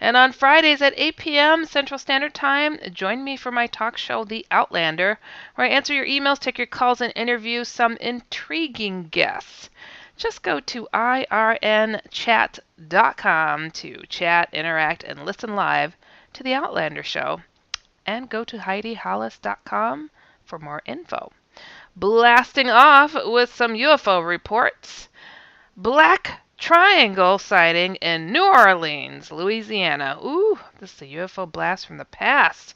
And on Fridays at 8 p.m. Central Standard Time, join me for my talk show, The Outlander, where I answer your emails, take your calls, and interview some intriguing guests. Just go to irnchat.com to chat, interact, and listen live to The Outlander Show. And go to HeidiHollis.com for more info. Blasting off with some UFO reports. Black Triangle sighting in New Orleans, Louisiana. Ooh, this is a UFO blast from the past.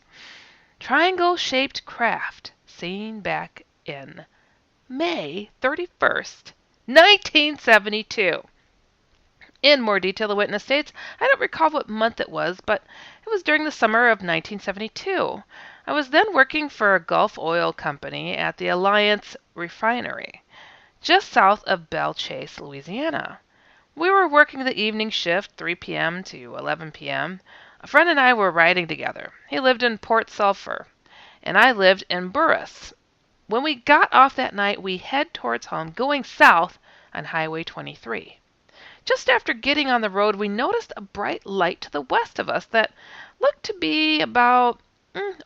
Triangle-shaped craft seen back in May 31st, 1972. In more detail, the witness states, I don't recall what month it was, but it was during the summer of 1972. I was then working for a Gulf Oil company at the Alliance refinery, just south of Belle, Louisiana. We were working the evening shift, 3 p.m. to 11 p.m. A friend and I were riding together. He lived in Port Sulphur, and I lived in Buras. When we got off that night, we head towards home, going south on Highway 23. Just after getting on the road, we noticed a bright light to the west of us that looked to be about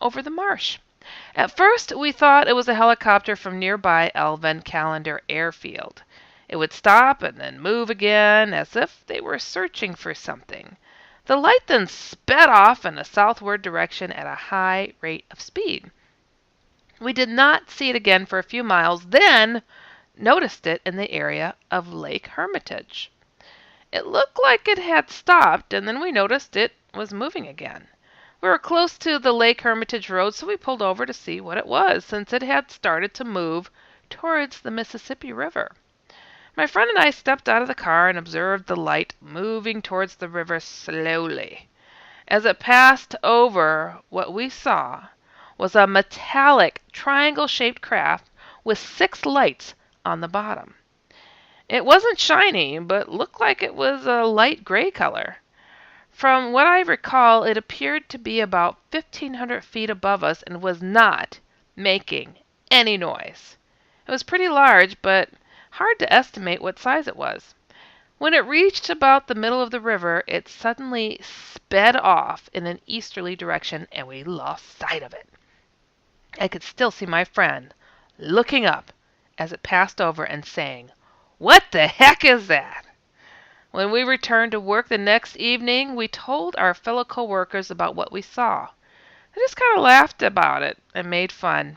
over the marsh. At first, we thought it was a helicopter from nearby Alvin Callender airfield. It would stop and then move again, as if they were searching for something. The light then sped off in a southward direction at a high rate of speed. We did not see it again for a few miles, then noticed it in the area of Lake Hermitage. It looked like it had stopped, and then we noticed it was moving again. We were close to the Lake Hermitage Road, so we pulled over to see what it was, since it had started to move towards the Mississippi River. My friend and I stepped out of the car and observed the light moving towards the river slowly. As it passed over, what we saw was a metallic triangle-shaped craft with 6 lights on the bottom. It wasn't shiny, but looked like it was a light gray color. From what I recall, it appeared to be about 1,500 feet above us and was not making any noise. It was pretty large, but hard to estimate what size it was. When it reached about the middle of the river, it suddenly sped off in an easterly direction, and we lost sight of it. I could still see my friend looking up as it passed over and saying, "What the heck is that?" When we returned to work the next evening, we told our fellow co-workers about what we saw. They just kind of laughed about it and made fun.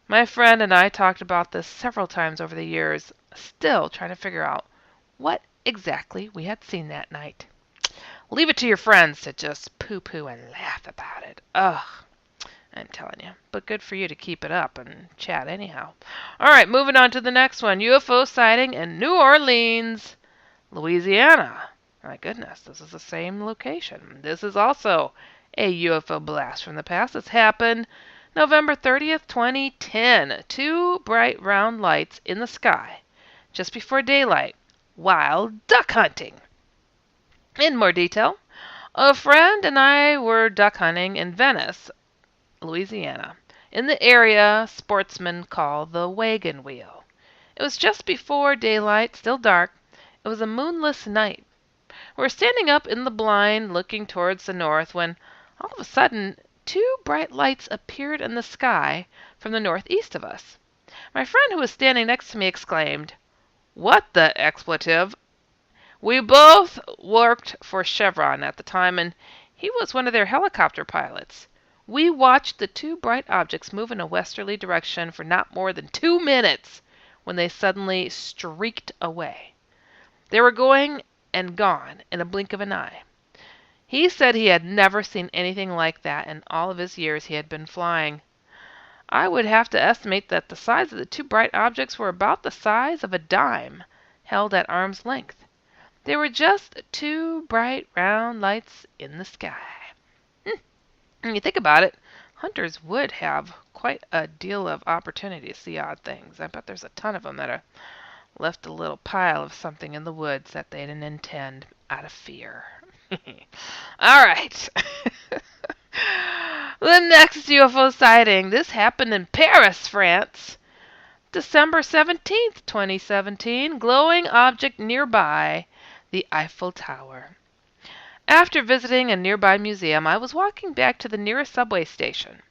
My friend and I talked about this several times over the years, still trying to figure out what exactly we had seen that night. Leave it to your friends to just poo-poo and laugh about it. Ugh, I'm telling you. But good for you to keep it up and chat anyhow. All right, moving on to the next one. UFO sighting in New Orleans, Louisiana. My goodness, this is the same location. This is also a UFO blast from the past. It's happened November 30th, 2010. 2 bright round lights in the sky just before daylight while duck hunting. In more detail, a friend and I were duck hunting in Venice, Louisiana, in the area sportsmen call the wagon wheel. It was just before daylight, still dark. It was a moonless night. We were standing up in the blind looking towards the north when all of a sudden 2 bright lights appeared in the sky from the northeast of us. My friend who was standing next to me exclaimed, "What the expletive?" We both worked for Chevron at the time, and he was one of their helicopter pilots. We watched the 2 bright objects move in a westerly direction for not more than 2 minutes when they suddenly streaked away. They were going and gone in a blink of an eye. He said he had never seen anything like that in all of his years he had been flying. I would have to estimate that the size of the 2 bright objects were about the size of a dime held at arm's length. They were just 2 bright round lights in the sky. When you think about it, hunters would have quite a deal of opportunity to see odd things. I bet there's a ton of them that are left a little pile of something in the woods that they didn't intend out of fear. All right. The next UFO sighting. This happened in Paris, France. December 17th, 2017. Glowing object nearby the Eiffel Tower. After visiting a nearby museum, I was walking back to the nearest subway station.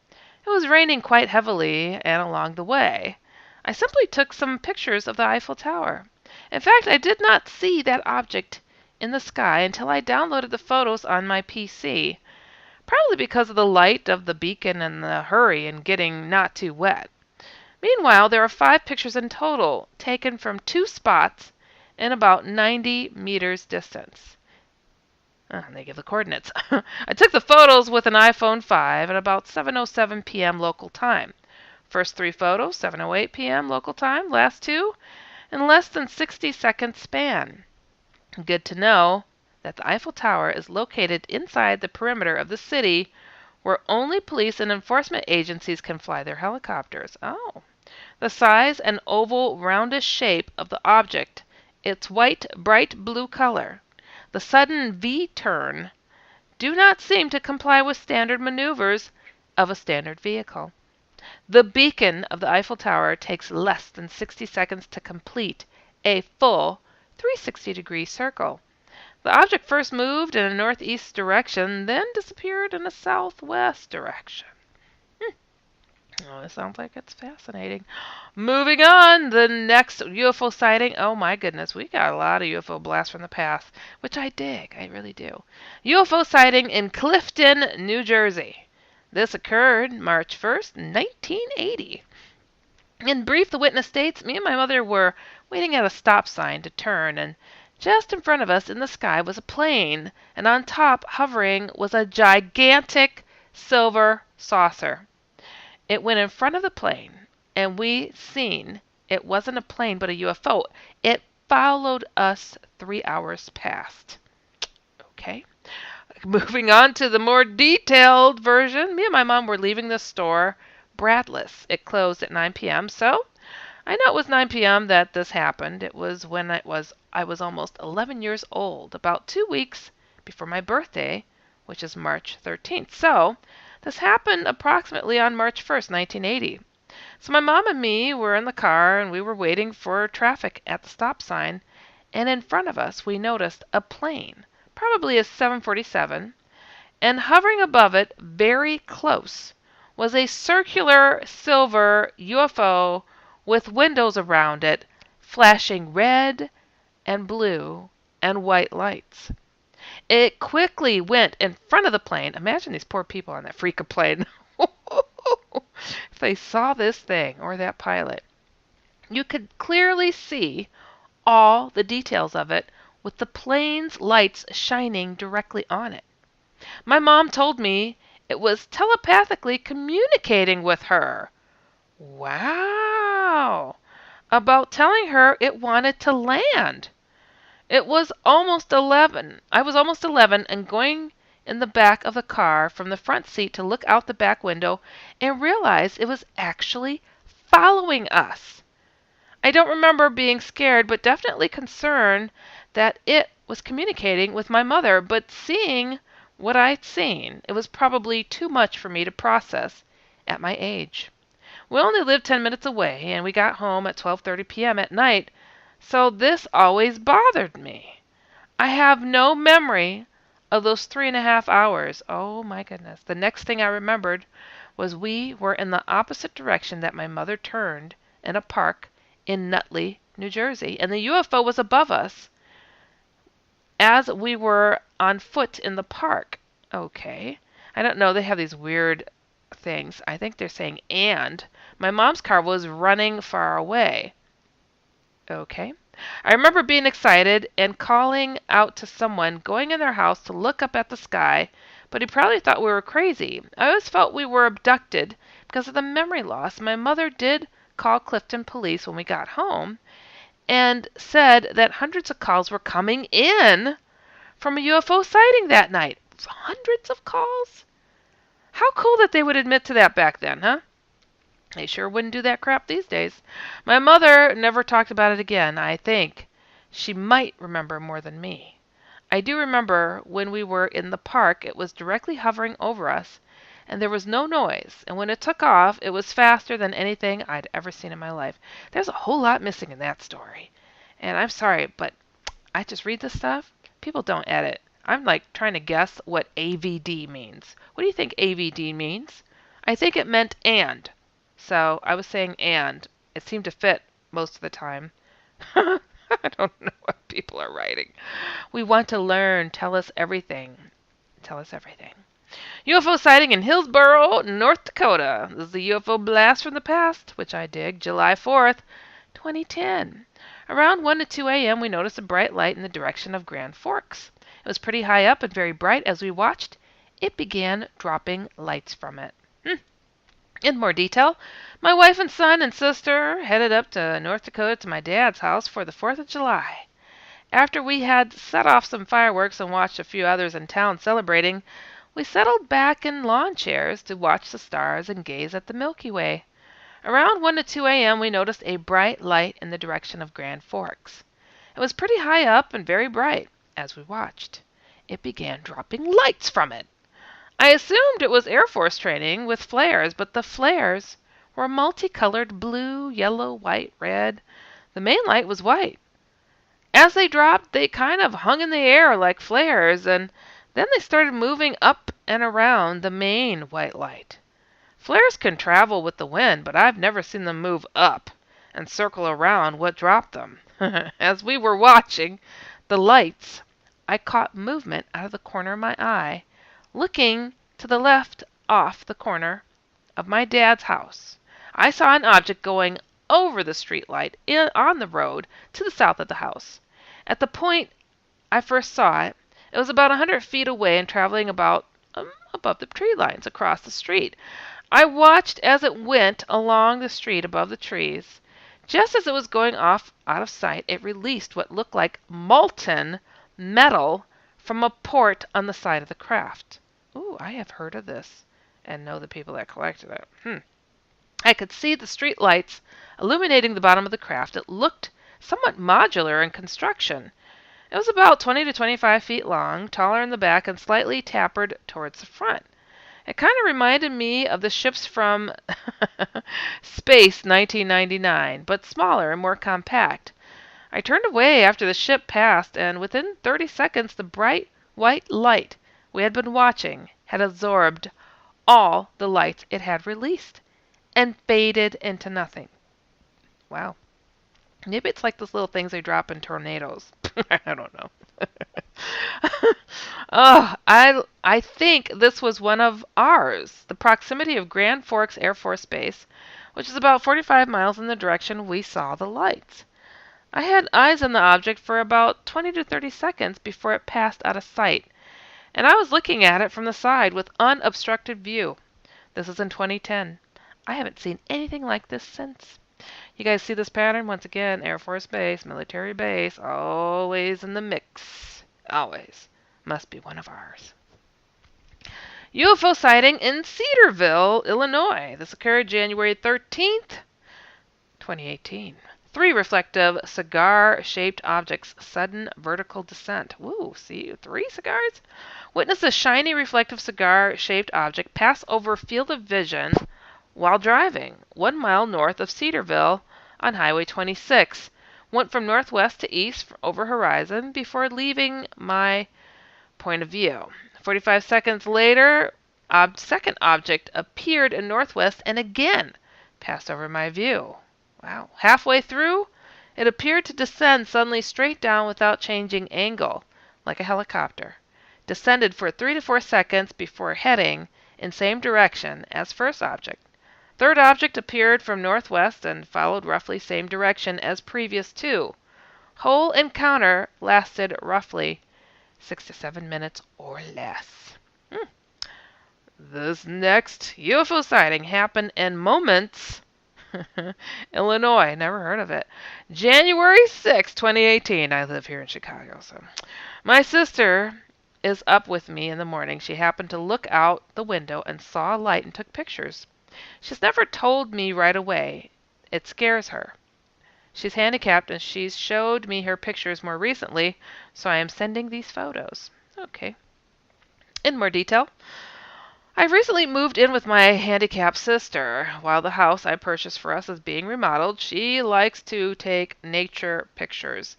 It was raining quite heavily, and along the way, I simply took some pictures of the Eiffel Tower. In fact, I did not see that object in the sky until I downloaded the photos on my PC, probably because of the light of the beacon and the hurry in getting not too wet. Meanwhile, there are 5 pictures in total, taken from 2 spots in about 90 meters distance. And they give the coordinates. I took the photos with an iPhone 5 at about 7:07 p.m. local time. First 3 photos, 7:08 p.m. local time. Last 2, in less than 60-second span. Good to know that the Eiffel Tower is located inside the perimeter of the city where only police and enforcement agencies can fly their helicopters. Oh. The size and oval, roundish shape of the object, its white, bright blue color, the sudden V-turn, do not seem to comply with standard maneuvers of a standard vehicle. The beacon of the Eiffel Tower takes less than 60 seconds to complete a full 360-degree circle. The object first moved in a northeast direction, then disappeared in a southwest direction. Oh, it sounds like it's fascinating. Moving on, the next UFO sighting. Oh my goodness, we got a lot of UFO blasts from the past, which I dig. I really do. UFO sighting in Clifton, New Jersey. This occurred March 1st, 1980. In brief, the witness states, me and my mother were waiting at a stop sign to turn, and just in front of us in the sky was a plane, and on top, hovering, was a gigantic silver saucer. It went in front of the plane, and we seen it wasn't a plane but a UFO. It followed us 3 hours past. Okay. Moving on to the more detailed version. Me and my mom were leaving the store breathless. It closed at 9 p.m., so I know it was 9 p.m. that this happened. It was when I was almost 11 years old, about 2 weeks before my birthday, which is March 13th. So this happened approximately on March 1st, 1980. So my mom and me were in the car, and we were waiting for traffic at the stop sign, and in front of us we noticed a plane, probably a 747, and hovering above it, very close, was a circular silver UFO with windows around it, flashing red and blue and white lights. It quickly went in front of the plane. Imagine these poor people on that freaking plane. If they saw this thing or that pilot, you could clearly see all the details of it with the plane's lights shining directly on it. My mom told me it was telepathically communicating with her. Wow! About telling her it wanted to land. It was almost 11. I was almost 11 and going in the back of the car from the front seat to look out the back window and realize it was actually following us. I don't remember being scared, but definitely concerned that it was communicating with my mother, but seeing what I'd seen, it was probably too much for me to process at my age. We only lived 10 minutes away, and we got home at 12:30 p.m. at night, so this always bothered me. I have no memory of those 3.5 hours. Oh my goodness. The next thing I remembered was we were in the opposite direction that my mother turned in a park in Nutley, New Jersey, and the UFO was above us as we were on foot in the park. Okay. I don't know. They have these weird things. I think they're saying and. My mom's car was running far away. Okay. I remember being excited and calling out to someone going in their house to look up at the sky, but he probably thought we were crazy. I always felt we were abducted because of the memory loss. My mother did call Clifton police when we got home and said that hundreds of calls were coming in from a UFO sighting that night. Hundreds of calls? How cool that they would admit to that back then, huh? They sure wouldn't do that crap these days. My mother never talked about it again. I think she might remember more than me. I do remember when we were in the park, it was directly hovering over us, and there was no noise. And when it took off, it was faster than anything I'd ever seen in my life. There's a whole lot missing in that story. And I'm sorry, but I just read this stuff. People don't edit. I'm like trying to guess what AVD means. What do you think AVD means? I think it meant and. So I was saying and. It seemed to fit most of the time. I don't know what people are writing. We want to learn. Tell us everything. Tell us everything. UFO sighting in Hillsboro, North Dakota. This is the UFO blast from the past, which I dig, July 4th, 2010. Around 1 to 2 a.m., we noticed a bright light in the direction of Grand Forks. It was pretty high up and very bright. As we watched, it began dropping lights from it. In more detail, my wife and son and sister headed up to North Dakota to my dad's house for the 4th of July. After we had set off some fireworks and watched a few others in town celebrating, we settled back in lawn chairs to watch the stars and gaze at the Milky Way. Around 1 to 2 a.m., we noticed a bright light in the direction of Grand Forks. It was pretty high up and very bright. As we watched, it began dropping lights from it. I assumed it was Air Force training with flares, but the flares were multicolored blue, yellow, white, red. The main light was white. As they dropped, they kind of hung in the air like flares, and then they started moving up and around the main white light. Flares can travel with the wind, but I've never seen them move up and circle around what dropped them. As we were watching the lights, I caught movement out of the corner of my eye, looking to the left off the corner of my dad's house. I saw an object going over the street light on the road to the south of the house. At the point I first saw it, it was about 100 feet away and traveling about above the tree lines across the street. I watched as it went along the street above the trees. Just as it was going off out of sight, it released what looked like molten metal from a port on the side of the craft. Ooh, I have heard of this and know the people that collected it. I could see the street lights illuminating the bottom of the craft. It looked somewhat modular in construction. It was about 20 to 25 feet long, taller in the back, and slightly tapered towards the front. It kind of reminded me of the ships from Space 1999, but smaller and more compact. I turned away after the ship passed, and within 30 seconds the bright white light we had been watching had absorbed all the lights it had released and faded into nothing. Wow. Maybe it's like those little things they drop in tornadoes. I don't know. Oh, I think this was one of ours. The proximity of Grand Forks Air Force Base, which is about 45 miles in the direction we saw the lights. I had eyes on the object for about 20 to 30 seconds before it passed out of sight, and I was looking at it from the side with unobstructed view. This is in 2010. I haven't seen anything like this since. You guys see this pattern? Once again, Air Force Base, military base, always in the mix. Always. Must be one of ours. UFO sighting in Cedarville, Illinois. This occurred January 13th, 2018. 3 reflective cigar-shaped objects, sudden vertical descent. Woo, see, 3 cigars? Witness a shiny reflective cigar-shaped object pass over field of vision while driving 1 mile north of Cedarville on Highway 26. Went from northwest to east over horizon before leaving my point of view. 45 seconds later, second object appeared in northwest and again passed over my view. Wow. Halfway through, it appeared to descend suddenly straight down without changing angle, like a helicopter. Descended for 3 to 4 seconds before heading in same direction as first object. Third object appeared from northwest and followed roughly same direction as previous 2. Whole encounter lasted roughly 6 to 7 minutes or less. This next UFO sighting happened in Moments, Illinois. Never heard of it. January 6, 2018. I live here in Chicago, so. My sister is up with me in the morning. She happened to look out the window and saw a light and took pictures. She's never told me right away. It scares her. She's handicapped and she's showed me her pictures more recently, so I am sending these photos. Okay. In more detail, I've recently moved in with my handicapped sister. While the house I purchased for us is being remodeled, she likes to take nature pictures,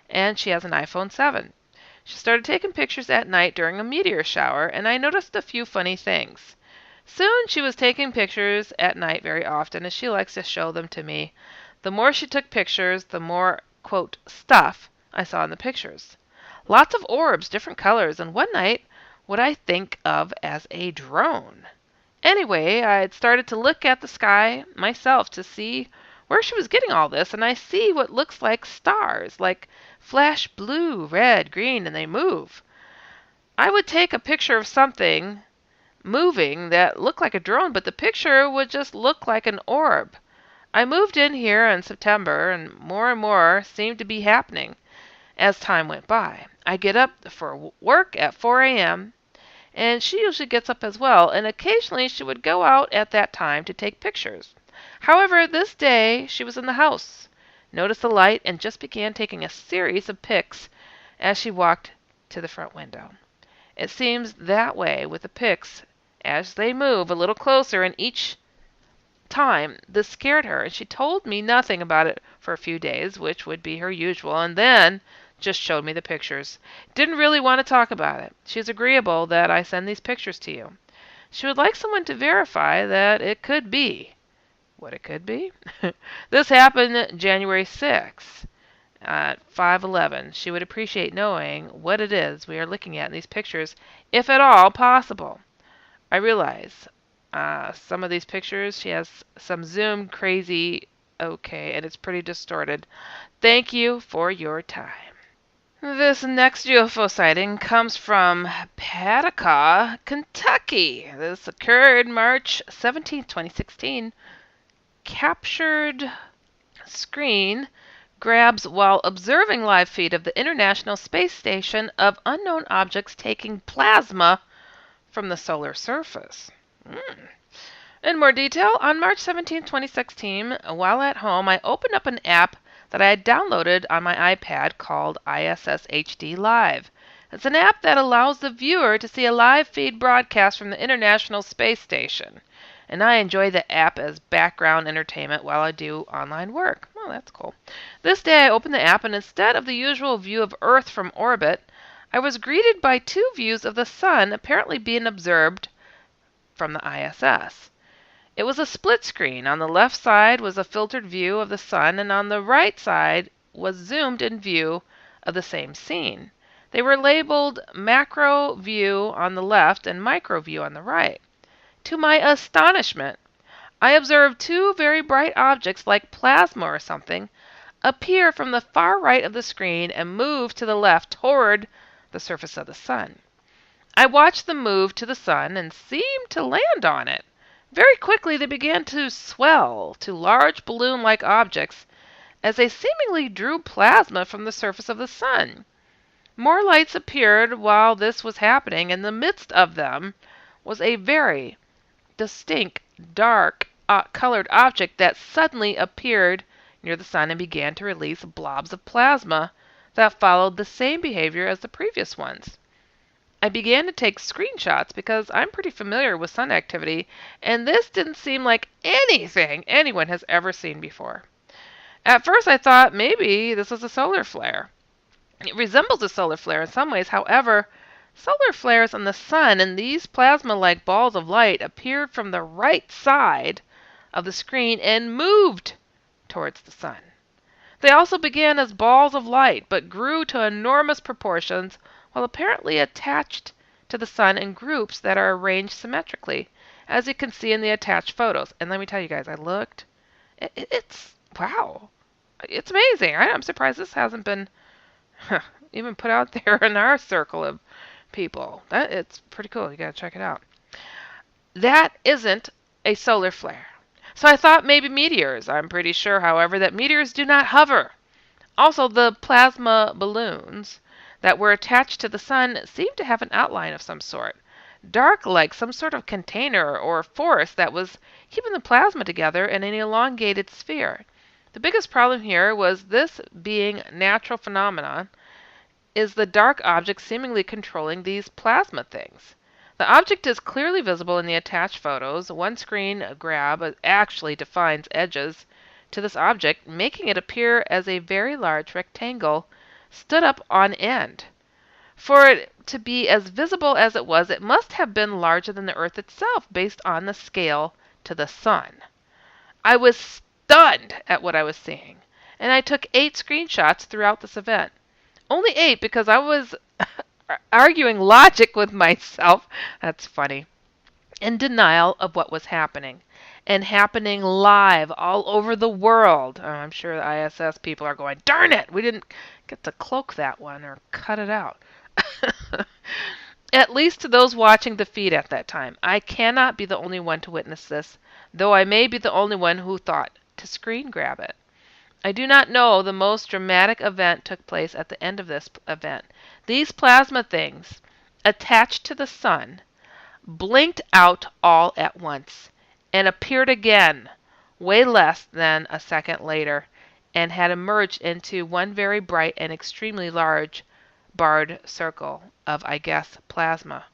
and she has an iPhone 7. She started taking pictures at night during a meteor shower, and I noticed a few funny things. Soon she was taking pictures at night very often, as she likes to show them to me. The more she took pictures, the more, quote, stuff I saw in the pictures. Lots of orbs, different colors, and one night, what I think of as a drone. Anyway, I'd started to look at the sky myself to see where she was getting all this, and I see what looks like stars, like flash blue, red, green, and they move. I would take a picture of something moving that looked like a drone, but the picture would just look like an orb. I moved in here in September, and more seemed to be happening as time went by. I get up for work at 4 a.m., and she usually gets up as well, and occasionally she would go out at that time to take pictures. However, this day she was in the house, noticed the light, and just began taking a series of pics as she walked to the front window. It seems that way with the pics as they move a little closer, and each time this scared her, and she told me nothing about it for a few days, which would be her usual, and then just showed me the pictures. Didn't really want to talk about it. She's agreeable that I send these pictures to you. She would like someone to verify that it could be what it could be. This happened January 6th at 5:11. She would appreciate knowing what it is we are looking at in these pictures, if at all possible. I realize some of these pictures, she has some zoom crazy, okay, and it's pretty distorted. Thank you for your time. This next UFO sighting comes from Paducah, Kentucky. This occurred March 17, 2016. Captured screen grabs while observing live feed of the International Space Station of unknown objects taking plasma from the solar surface. In more detail, on March 17, 2016, while at home, I opened up an app that I had downloaded on my iPad called ISS HD Live. It's an app that allows the viewer to see a live feed broadcast from the International Space Station. And I enjoy the app as background entertainment while I do online work. Oh, that's cool. This day I opened the app, and instead of the usual view of Earth from orbit, I was greeted by two views of the sun apparently being observed from the ISS. It was a split screen. On the left side was a filtered view of the sun, and on the right side was zoomed in view of the same scene. They were labeled macro view on the left and micro view on the right. To my astonishment, I observed two very bright objects like plasma or something appear from the far right of the screen and move to the left toward the surface of the sun. I watched them move to the sun and seemed to land on it. Very quickly they began to swell to large balloon-like objects as they seemingly drew plasma from the surface of the sun. More lights appeared while this was happening. In the midst of them was a very distinct, dark, colored object that suddenly appeared near the sun and began to release blobs of plasma that followed the same behavior as the previous ones. I began to take screenshots because I'm pretty familiar with sun activity, and this didn't seem like anything anyone has ever seen before. At first I thought maybe this was a solar flare. It resembles a solar flare in some ways. However, solar flares on the sun and these plasma-like balls of light appeared from the right side of the screen and moved towards the sun. They also began as balls of light, but grew to enormous proportions while apparently attached to the sun in groups that are arranged symmetrically, as you can see in the attached photos. And let me tell you guys, I looked. It's, wow. It's amazing. I'm surprised this hasn't been even put out there in our circle of people. It's pretty cool. You gotta check it out. That isn't a solar flare. So I thought maybe meteors. I'm pretty sure, however, that meteors do not hover. Also, the plasma balloons that were attached to the sun seemed to have an outline of some sort, dark like some sort of container or force that was keeping the plasma together in an elongated sphere. The biggest problem here was this being natural phenomenon is the dark object seemingly controlling these plasma things. The object is clearly visible in the attached photos. One screen grab actually defines edges to this object, making it appear as a very large rectangle stood up on end. For it to be as visible as it was, it must have been larger than the Earth itself, based on the scale to the sun. I was stunned at what I was seeing, and I took 8 screenshots throughout this event. Only 8 because I was arguing logic with myself. That's funny. In denial of what was happening. And happening live all over the world. Oh, I'm sure the ISS people are going, darn it, we didn't get to cloak that one or cut it out. At least to those watching the feed at that time. I cannot be the only one to witness this, though I may be the only one who thought to screen grab it. I do not know the most dramatic event took place at the end of this event. These plasma things, attached to the sun, blinked out all at once and appeared again way less than a second later and had emerged into one very bright and extremely large barred circle of, I guess, plasma.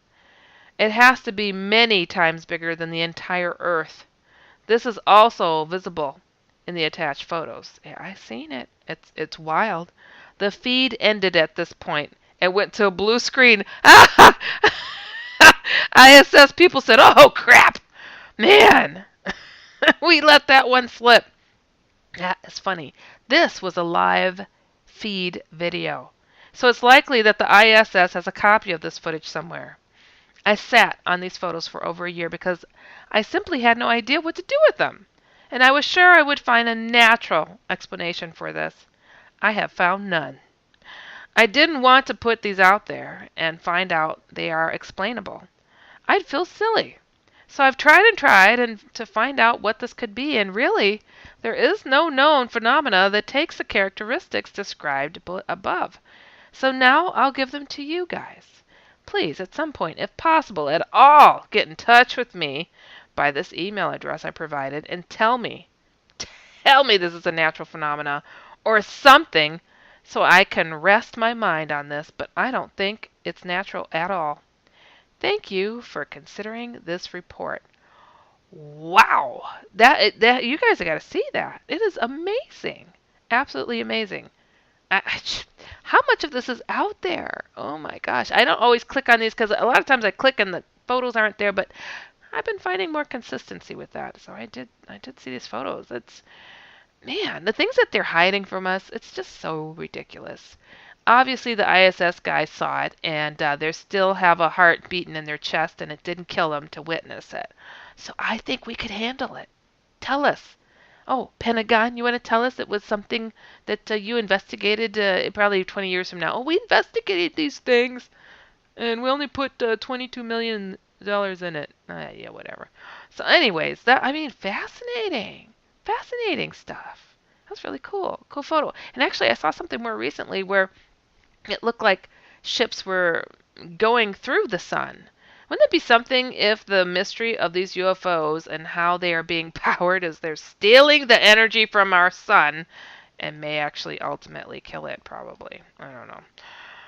It has to be many times bigger than the entire Earth. This is also visible in the attached photos. Yeah, I've seen it. It's wild. The feed ended at this point. It went to a blue screen. ISS people said, "Oh crap, man, we let that one slip." That is funny. This was a live feed video, so it's likely that the ISS has a copy of this footage somewhere. I sat on these photos for over a year because I simply had no idea what to do with them, and I was sure I would find a natural explanation for this. I have found none. I didn't want to put these out there and find out they are explainable. I'd feel silly. So I've tried and to find out what this could be, and really, there is no known phenomena that takes the characteristics described above. So now I'll give them to you guys. Please, at some point, if possible at all, get in touch with me by this email address I provided and tell me this is a natural phenomena or something so I can rest my mind on this, but I don't think it's natural at all. Thank you for considering this report. Wow, that you guys have got to see that. It is amazing, absolutely amazing. How much of this is out there? Oh my gosh, I don't always click on these because a lot of times I click and the photos aren't there. But I've been finding more consistency with that, so I did see these photos. It's Man, the things that they're hiding from us, it's just so ridiculous. Obviously, the ISS guys saw it, and they still have a heart beating in their chest, and it didn't kill them to witness it. So I think we could handle it. Tell us. Oh, Pentagon, you want to tell us it was something that you investigated probably 20 years from now? Oh, we investigated these things, and we only put $22 million in it. Yeah, whatever. So anyways, fascinating stuff. That's really cool. Cool photo. And actually, I saw something more recently where it looked like ships were going through the sun. Wouldn't it be something if the mystery of these UFOs and how they are being powered is they're stealing the energy from our sun and may actually ultimately kill it, probably. I don't know.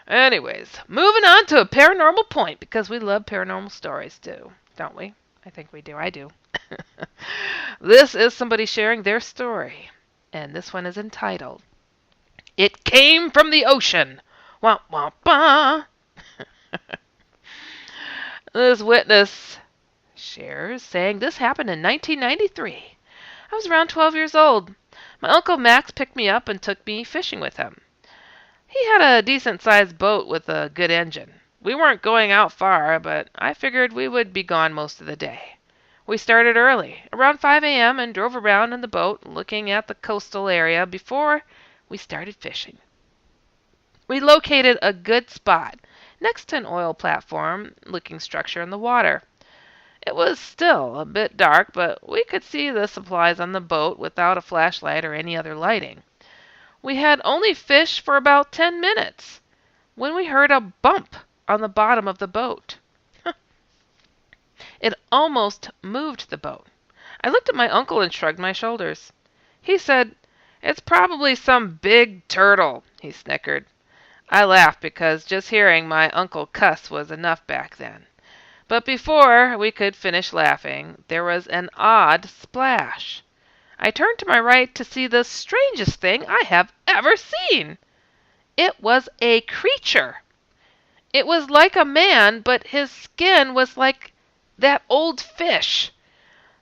Anyways, moving on to a paranormal point because we love paranormal stories too, don't we? I think we do. I do. This is somebody sharing their story, and this one is entitled, "It Came from the Ocean." Wah, wah, bah. This witness shares, saying, "This happened in 1993. I was around 12 years old. My Uncle Max picked me up and took me fishing with him. He had a decent-sized boat with a good engine. We weren't going out far, but I figured we would be gone most of the day. We started early, around 5 a.m., and drove around in the boat, looking at the coastal area before we started fishing. We located a good spot next to an oil platform-looking structure in the water. It was still a bit dark, but we could see the supplies on the boat without a flashlight or any other lighting. We had only fished for about 10 minutes when we heard a bump on the bottom of the boat. It almost moved the boat. I looked at my uncle and shrugged my shoulders. He said, 'It's probably some big turtle,' he snickered. I laughed because just hearing my uncle cuss was enough back then. But before we could finish laughing, there was an odd splash. I turned to my right to see the strangest thing I have ever seen. It was a creature. It was like a man, but his skin was like that old fish,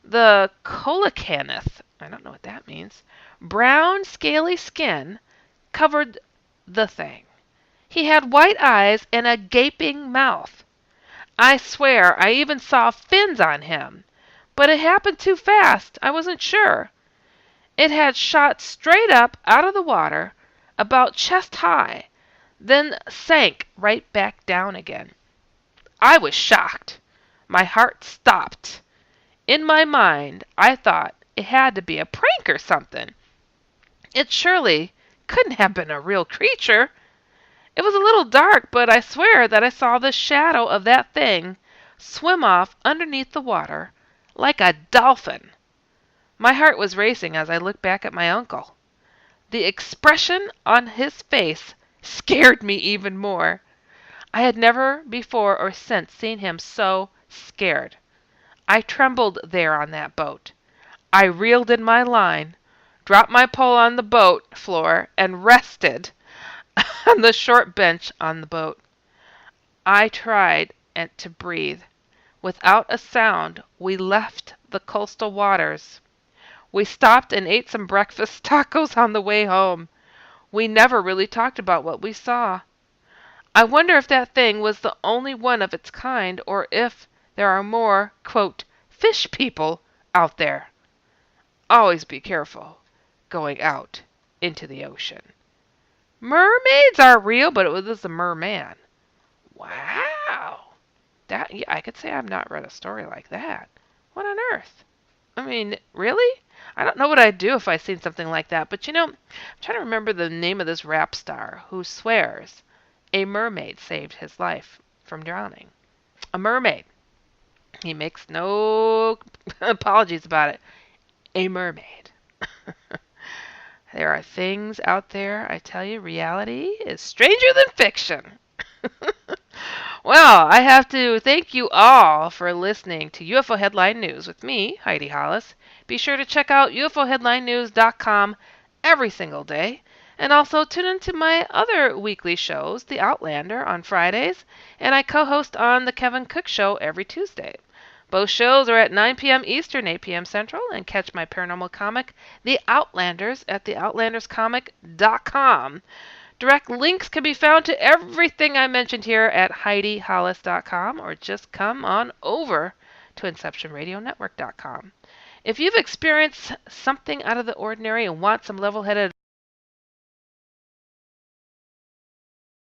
the coelacanth. I don't know what that means. Brown, scaly skin covered the thing. He had white eyes and a gaping mouth. I swear I even saw fins on him, but it happened too fast. I wasn't sure. It had shot straight up out of the water, about chest high, then sank right back down again. I was shocked. My heart stopped. In my mind, I thought it had to be a prank or something. It surely couldn't have been a real creature. It was a little dark, but I swear that I saw the shadow of that thing swim off underneath the water like a dolphin. My heart was racing as I looked back at my uncle. The expression on his face scared me even more. I had never before or since seen him so scared. I trembled there on that boat. I reeled in my line, dropped my pole on the boat floor, and rested on the short bench on the boat. I tried to breathe. Without a sound, we left the coastal waters. We stopped and ate some breakfast tacos on the way home. We never really talked about what we saw. I wonder if that thing was the only one of its kind, or if there are more, quote, fish people out there. Always be careful going out into the ocean. Mermaids are real, but it was a merman. Wow. That, yeah, I could say I've not read a story like that. What on earth? I mean, really? I don't know what I'd do if I seen something like that, but I'm trying to remember the name of this rap star who swears a mermaid saved his life from drowning. A mermaid. He makes no apologies about it. A mermaid. There are things out there, I tell you, reality is stranger than fiction. Well, I have to thank you all for listening to UFO Headline News with me, Heidi Hollis. Be sure to check out UFOHeadlineNews.com every single day. And also tune into my other weekly shows, The Outlander, on Fridays, and I co-host on The Kevin Cook Show every Tuesday. Both shows are at 9 p.m. Eastern, 8 p.m. Central, and catch my paranormal comic, The Outlanders, at theoutlanderscomic.com. Direct links can be found to everything I mentioned here at HeidiHollis.com, or just come on over to InceptionRadioNetwork.com. If you've experienced something out of the ordinary and want some level-headed